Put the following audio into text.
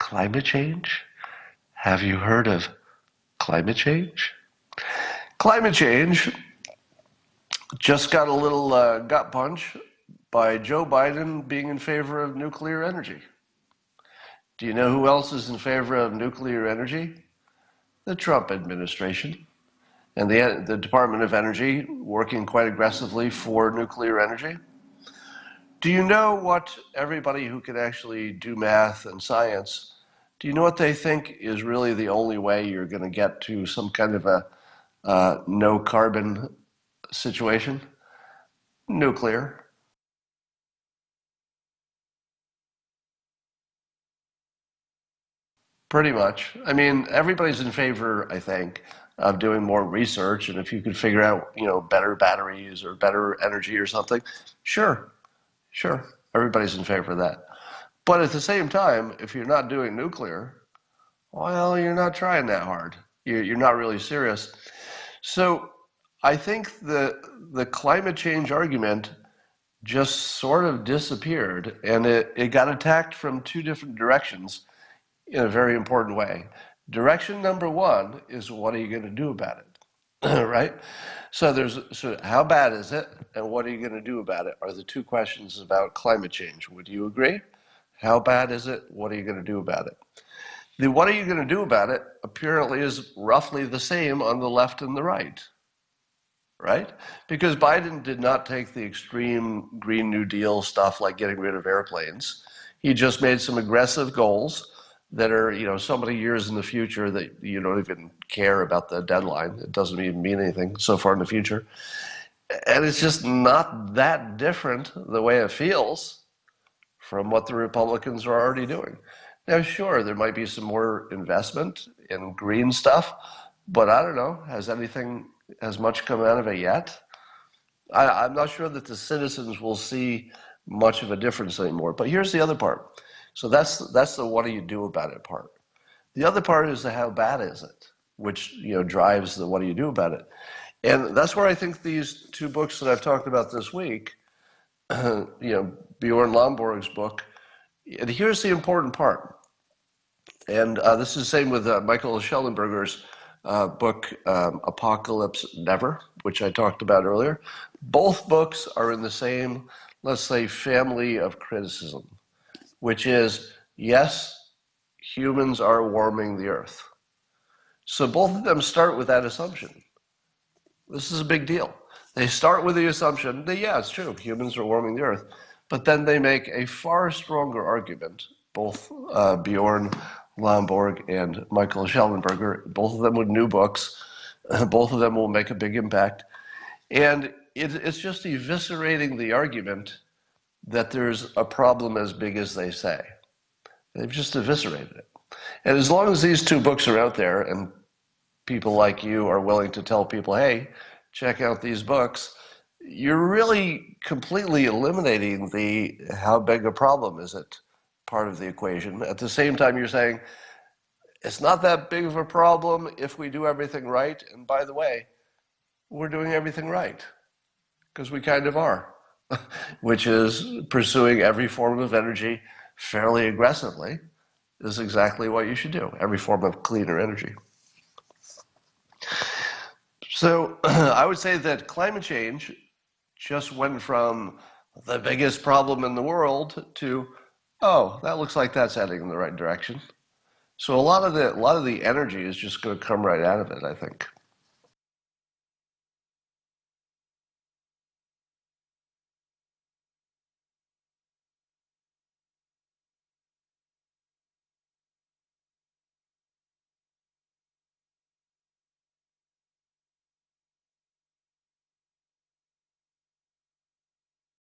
Climate change? Have you heard of climate change? Climate change just got a little gut punch by Joe Biden being in favor of nuclear energy. Do you know who else is in favor of nuclear energy? The Trump administration and the Department of Energy working quite aggressively for nuclear energy. Do you know what everybody who can actually do math and science, do you know what they think is really the only way you're going to get to some kind of a no carbon situation? Nuclear. Pretty much. I mean, everybody's in favor, I think, of doing more research, and if you could figure out, better batteries or better energy or something, sure, sure, everybody's in favor of that. But at the same time, if you're not doing nuclear, well, you're not trying that hard. You're not really serious. So I think the climate change argument just sort of disappeared, and it got attacked from two different directions in a very important way. Direction number one is, what are you going to do about it? Right? So how bad is it, and what are you going to do about it are the two questions about climate change. Would you agree? How bad is it? What are you going to do about it? The what are you going to do about it apparently is roughly the same on the left and the right, right? Because Biden did not take the extreme Green New Deal stuff like getting rid of airplanes. He just made some aggressive goals that are, so many years in the future that you don't even care about the deadline. It doesn't even mean anything so far in the future. And it's just not that different the way it feels from what the Republicans are already doing. Now, sure, there might be some more investment in green stuff, but I don't know, has much come out of it yet? I'm not sure that the citizens will see much of a difference anymore. But here's the other part. So that's the what do you do about it part. The other part is the how bad is it, which drives the what do you do about it. And that's where I think these two books that I've talked about this week, Bjorn Lomborg's book, and here's the important part. And this is the same with Michael Schellenberger's book, Apocalypse Never, which I talked about earlier. Both books are in the same, let's say, family of criticism, which is, yes, humans are warming the earth. So both of them start with that assumption. This is a big deal. They start with the assumption that, yeah, it's true, humans are warming the earth. But then they make a far stronger argument, both Bjorn Lomborg and Michael Schellenberger, both of them with new books. Both of them will make a big impact. And it's just eviscerating the argument that there's a problem as big as they say. They've just eviscerated it. And as long as these two books are out there and people like you are willing to tell people, hey, check out these books, you're really completely eliminating the how big a problem is it part of the equation. At the same time, you're saying, it's not that big of a problem if we do everything right. And by the way, we're doing everything right, because we kind of are, which is pursuing every form of energy fairly aggressively is exactly what you should do, every form of cleaner energy. So I would say that climate change just went from the biggest problem in the world to, oh, that looks like that's heading in the right direction. So a lot of the energy is just going to come right out of it, I think.